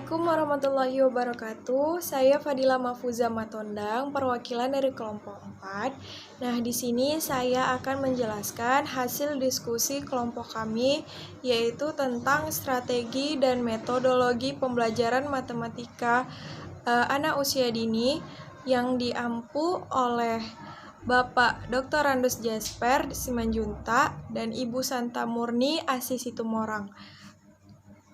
Assalamualaikum warahmatullahi wabarakatuh. Saya Fadila Mahfuza Matondang, perwakilan dari kelompok 4. Nah, di sini saya akan menjelaskan hasil diskusi kelompok kami, yaitu tentang strategi dan metodologi pembelajaran matematika anak usia dini yang diampu oleh Bapak Dr. Randus Jasper Simanjunta dan Ibu Santa Murni Asih Situmorang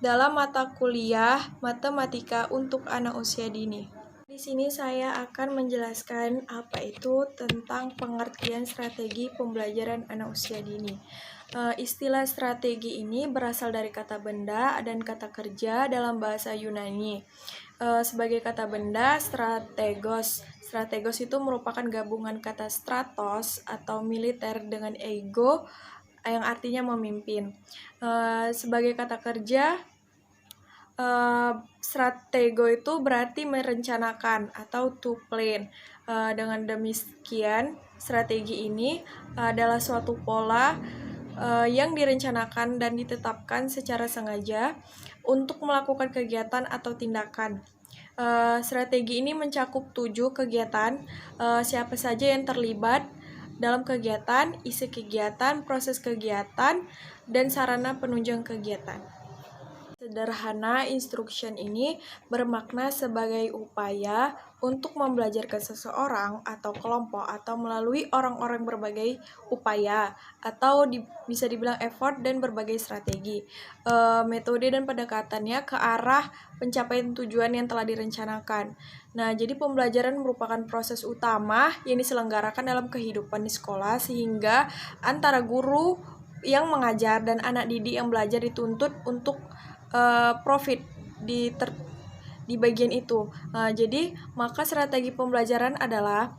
dalam mata kuliah Matematika untuk Anak Usia Dini. Di sini saya akan menjelaskan apa itu tentang pengertian strategi pembelajaran anak usia dini. Istilah strategi ini berasal dari kata benda dan kata kerja dalam bahasa Yunani. Sebagai kata benda, strategos. Strategos itu merupakan gabungan kata stratos atau militer dengan ego yang artinya memimpin. Sebagai kata kerja, stratego itu berarti merencanakan atau to plan. Dengan demikian, strategi ini adalah suatu pola yang direncanakan dan ditetapkan secara sengaja untuk melakukan kegiatan atau tindakan. Strategi ini mencakup 7 kegiatan, siapa saja yang terlibat dalam kegiatan, isi kegiatan, proses kegiatan, dan sarana penunjang kegiatan. Sederhana, instruction ini bermakna sebagai upaya untuk membelajarkan seseorang atau kelompok atau melalui orang-orang berbagai upaya atau bisa dibilang effort dan berbagai strategi. Metode dan pendekatannya ke arah pencapaian tujuan yang telah direncanakan. Nah, jadi pembelajaran merupakan proses utama yang diselenggarakan dalam kehidupan di sekolah sehingga antara guru yang mengajar dan anak didik yang belajar dituntut untuk profit di bagian itu. Jadi maka strategi pembelajaran adalah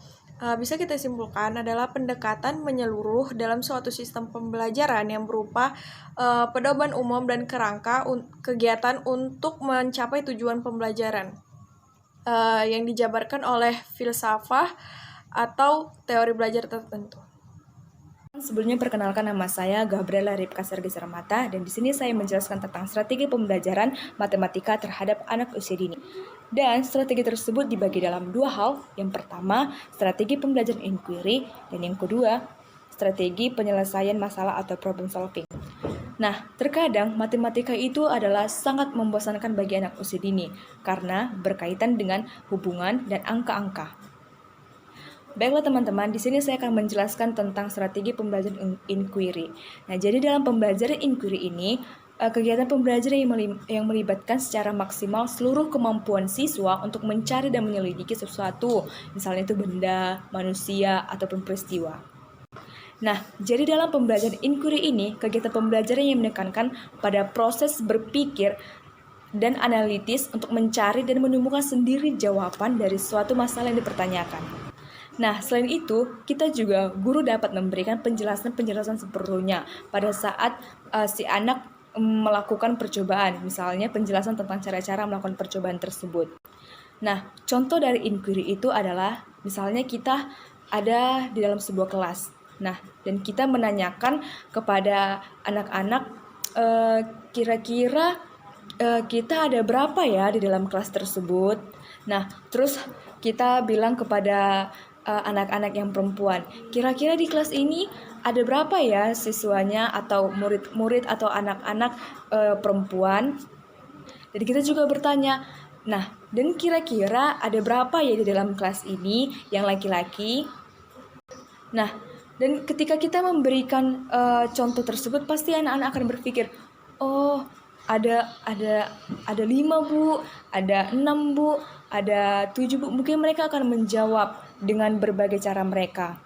bisa kita simpulkan adalah pendekatan menyeluruh dalam suatu sistem pembelajaran yang berupa pedoman umum dan kerangka kegiatan untuk mencapai tujuan pembelajaran yang dijabarkan oleh filsafah atau teori belajar tertentu. Sebelumnya perkenalkan, nama saya Gabriela Ripka Sergesermata dan di sini saya menjelaskan tentang strategi pembelajaran matematika terhadap anak usia dini. Dan strategi tersebut dibagi dalam dua hal. Yang pertama, strategi pembelajaran inquiry, dan yang kedua, strategi penyelesaian masalah atau problem solving. Nah, terkadang matematika itu adalah sangat membosankan bagi anak usia dini karena berkaitan dengan hubungan dan angka-angka. Baiklah teman-teman, di sini saya akan menjelaskan tentang strategi pembelajaran inquiry. Nah, jadi dalam pembelajaran inquiry ini, kegiatan pembelajaran yang melibatkan secara maksimal seluruh kemampuan siswa untuk mencari dan menyelidiki sesuatu, misalnya itu benda, manusia, ataupun peristiwa. Nah, jadi dalam pembelajaran inquiry ini, kegiatan pembelajaran yang menekankan pada proses berpikir dan analitis untuk mencari dan menemukan sendiri jawaban dari suatu masalah yang dipertanyakan. Nah, selain itu, kita juga guru dapat memberikan penjelasan-penjelasan seperlunya pada saat si anak melakukan percobaan, misalnya penjelasan tentang cara-cara melakukan percobaan tersebut. Nah, contoh dari inquiry itu adalah misalnya kita ada di dalam sebuah kelas. Nah, dan kita menanyakan kepada anak-anak kira-kira kita ada berapa ya di dalam kelas tersebut. Nah, terus kita bilang kepada anak-anak yang perempuan, kira-kira di kelas ini ada berapa ya siswanya atau murid-murid atau anak-anak perempuan. Dan kita juga bertanya, nah, dan kira-kira ada berapa ya di dalam kelas ini yang laki-laki. Nah, dan ketika kita memberikan contoh tersebut, pasti anak-anak akan berpikir, oh, ada 5 bu, ada 6 bu, ada 7 bu. Mungkin mereka akan menjawab dengan berbagai cara mereka.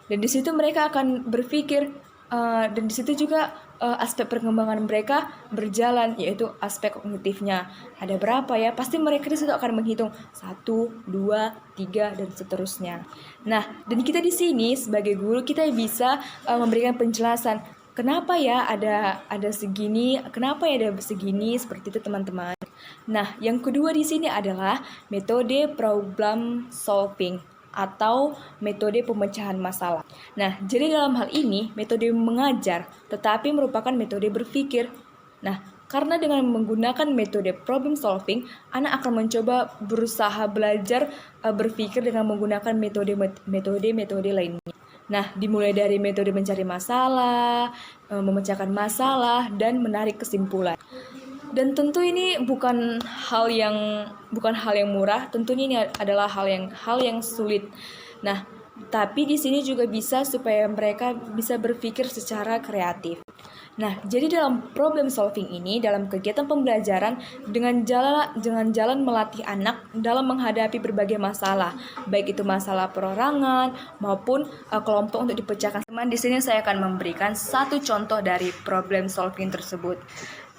Dan di situ mereka akan berpikir, dan di situ juga aspek perkembangan mereka berjalan, yaitu aspek kognitifnya. Ada berapa ya? Pasti mereka di situ akan menghitung 1, 2, 3 dan seterusnya. Nah, dan kita di sini sebagai guru kita bisa memberikan penjelasan. Kenapa ya ada segini? Kenapa ya ada segini? Seperti itu teman-teman. Nah, yang kedua di sini adalah metode problem solving atau metode pemecahan masalah. Nah, jadi dalam hal ini metode mengajar tetapi merupakan metode berpikir. Nah, Karena dengan menggunakan metode problem solving, anak akan mencoba berusaha belajar berpikir dengan menggunakan metode lainnya. Nah, dimulai dari metode mencari masalah, memecahkan masalah, dan menarik kesimpulan. Dan tentu ini bukan hal yang murah, tentunya ini adalah hal yang sulit. Nah, tapi di sini juga bisa supaya mereka bisa berpikir secara kreatif. Nah, jadi dalam problem solving ini, dalam kegiatan pembelajaran dengan jalan melatih anak dalam menghadapi berbagai masalah, baik itu masalah perorangan maupun kelompok untuk dipecahkan. Teman, di sini saya akan memberikan satu contoh dari problem solving tersebut.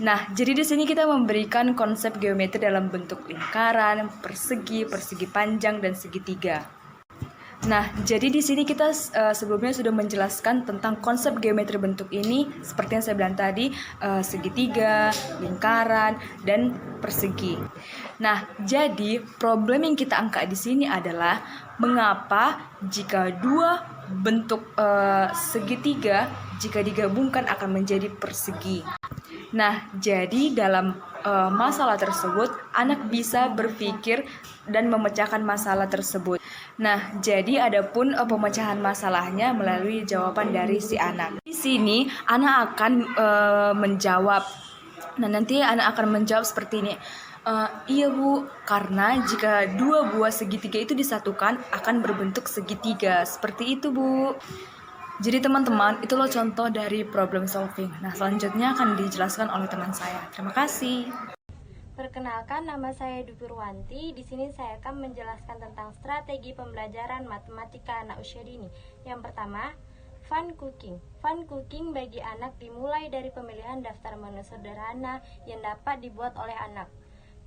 Nah, jadi di sini kita memberikan konsep geometri dalam bentuk lingkaran, persegi panjang, dan segitiga. Nah, jadi di sini kita sebelumnya sudah menjelaskan tentang konsep geometri bentuk ini, seperti yang saya bilang tadi, segitiga, lingkaran, dan persegi. Nah, jadi problem yang kita angkat di sini adalah mengapa jika dua bentuk segitiga jika digabungkan akan menjadi persegi. Nah, jadi dalam masalah tersebut, anak bisa berpikir dan memecahkan masalah tersebut. Nah, jadi adapun pemecahan masalahnya melalui jawaban dari si anak. Di sini, anak akan menjawab. Nah, nanti anak akan menjawab seperti ini. Iya Bu, karena jika dua buah segitiga itu disatukan akan berbentuk segitiga. Seperti itu Bu. Jadi teman-teman, itulah contoh dari problem solving. Nah, selanjutnya akan dijelaskan oleh teman saya. Terima kasih. Perkenalkan, nama saya Dwi Purwanti. Di sini saya akan menjelaskan tentang strategi pembelajaran matematika anak usia dini. Yang pertama, fun cooking. Fun cooking bagi anak dimulai dari pemilihan daftar menu sederhana yang dapat dibuat oleh anak.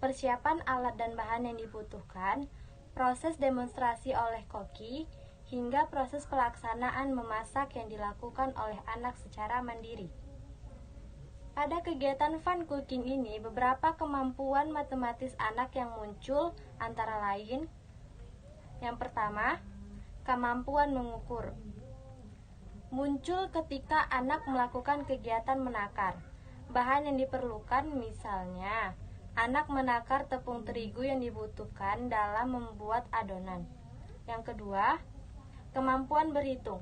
Persiapan alat dan bahan yang dibutuhkan, proses demonstrasi oleh koki, hingga proses pelaksanaan memasak yang dilakukan oleh anak secara mandiri. Pada kegiatan fun cooking ini, beberapa kemampuan matematis anak yang muncul antara lain. Yang pertama, kemampuan mengukur. Muncul ketika anak melakukan kegiatan menakar. Bahan yang diperlukan misalnya, anak menakar tepung terigu yang dibutuhkan dalam membuat adonan. Yang kedua, kemampuan berhitung.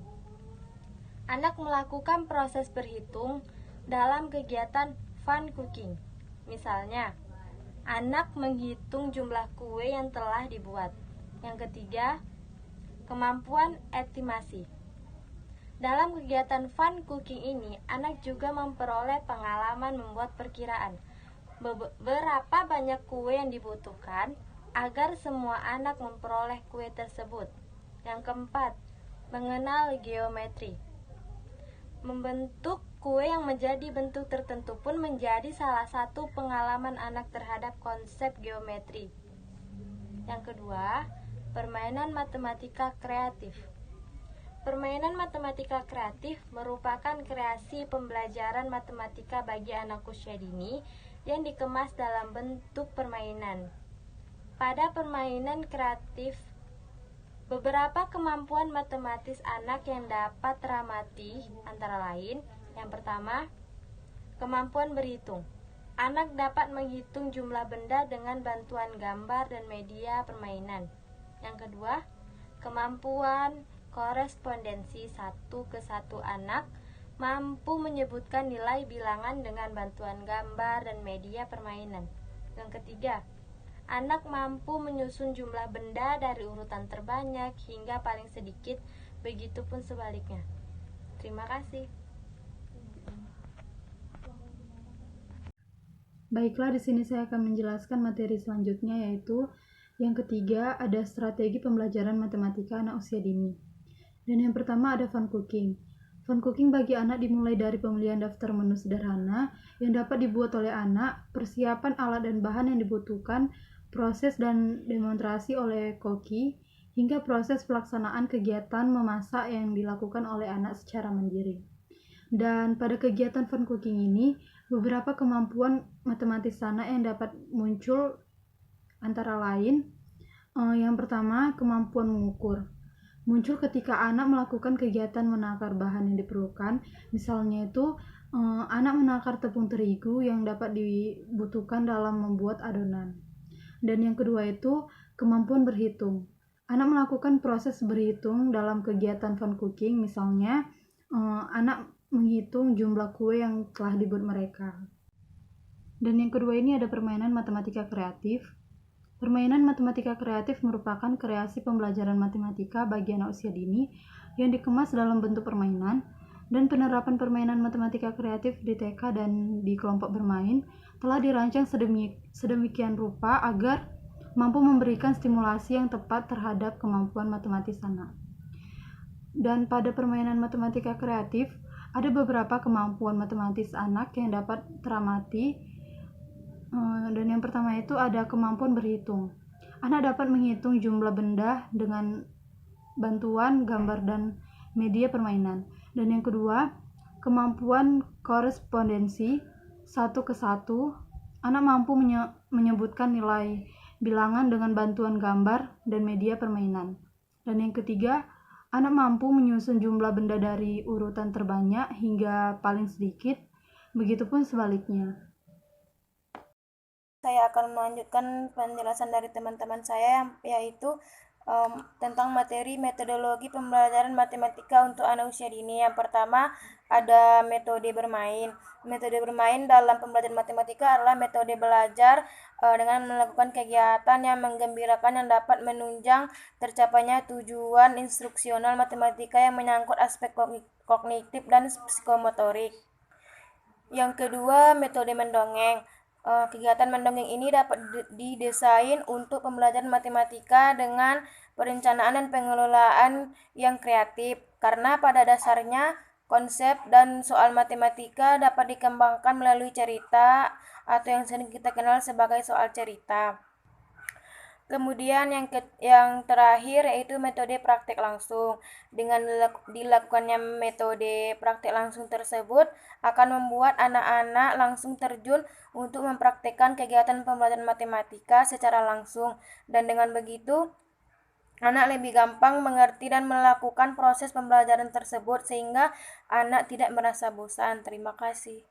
Anak melakukan proses berhitung dalam kegiatan fun cooking. Misalnya, anak menghitung jumlah kue yang telah dibuat. Yang ketiga, kemampuan estimasi. Dalam kegiatan fun cooking ini, anak juga memperoleh pengalaman membuat perkiraan. Berapa banyak kue yang dibutuhkan agar semua anak memperoleh kue tersebut. Yang keempat, mengenal geometri. Membentuk kue yang menjadi bentuk tertentu pun menjadi salah satu pengalaman anak terhadap konsep geometri. Yang kedua, permainan matematika kreatif. Permainan matematika kreatif merupakan kreasi pembelajaran matematika bagi anak usia dini yang dikemas dalam bentuk permainan. Pada permainan kreatif, beberapa kemampuan matematis anak yang dapat teramati antara lain. Yang pertama, kemampuan berhitung. Anak dapat menghitung jumlah benda dengan bantuan gambar dan media permainan. Yang kedua, kemampuan korespondensi 1:1. Anak mampu menyebutkan nilai bilangan dengan bantuan gambar dan media permainan. Yang ketiga, anak mampu menyusun jumlah benda dari urutan terbanyak hingga paling sedikit, begitupun sebaliknya. Terima kasih. Baiklah, di sini saya akan menjelaskan materi selanjutnya, yaitu yang ketiga ada strategi pembelajaran matematika anak usia dini. Dan yang pertama ada fun cooking. Fun cooking bagi anak dimulai dari pemilihan daftar menu sederhana yang dapat dibuat oleh anak, persiapan alat dan bahan yang dibutuhkan, proses dan demonstrasi oleh koki, hingga proses pelaksanaan kegiatan memasak yang dilakukan oleh anak secara mandiri. Dan pada kegiatan fun cooking ini, beberapa kemampuan matematis anak yang dapat muncul antara lain, yang pertama, kemampuan mengukur. Muncul ketika anak melakukan kegiatan menakar bahan yang diperlukan, misalnya itu anak menakar tepung terigu yang dapat dibutuhkan dalam membuat adonan. Dan yang kedua itu kemampuan berhitung. Anak melakukan proses berhitung dalam kegiatan fun cooking, misalnya anak menghitung jumlah kue yang telah dibuat mereka. Dan yang kedua ini ada permainan matematika kreatif. Permainan matematika kreatif merupakan kreasi pembelajaran matematika bagi anak usia dini yang dikemas dalam bentuk permainan, dan penerapan permainan matematika kreatif di TK dan di kelompok bermain telah dirancang sedemikian rupa agar mampu memberikan stimulasi yang tepat terhadap kemampuan matematis anak. Dan pada permainan matematika kreatif, ada beberapa kemampuan matematis anak yang dapat teramati. Dan yang pertama itu ada kemampuan berhitung. Anak dapat menghitung jumlah benda dengan bantuan gambar dan media permainan. Dan yang kedua, kemampuan korespondensi satu ke satu. Anak mampu menyebutkan nilai bilangan dengan bantuan gambar dan media permainan. Dan yang ketiga, anak mampu menyusun jumlah benda dari urutan terbanyak hingga paling sedikit, begitupun sebaliknya. Saya akan melanjutkan penjelasan dari teman-teman saya, yaitu tentang materi metodologi pembelajaran matematika untuk anak usia dini. Yang pertama ada metode bermain. Metode bermain dalam pembelajaran matematika adalah metode belajar dengan melakukan kegiatan yang menggembirakan yang dapat menunjang tercapainya tujuan instruksional matematika yang menyangkut aspek kognitif dan psikomotorik. Yang kedua, metode mendongeng. Kegiatan mendongeng ini dapat didesain untuk pembelajaran matematika dengan perencanaan dan pengelolaan yang kreatif, karena pada dasarnya konsep dan soal matematika dapat dikembangkan melalui cerita atau yang sering kita kenal sebagai soal cerita. Kemudian yang terakhir yaitu metode praktek langsung. Dengan dilakukannya metode praktek langsung tersebut akan membuat anak-anak langsung terjun untuk mempraktekkan kegiatan pembelajaran matematika secara langsung, dan dengan begitu anak lebih gampang mengerti dan melakukan proses pembelajaran tersebut sehingga anak tidak merasa bosan. Terima kasih.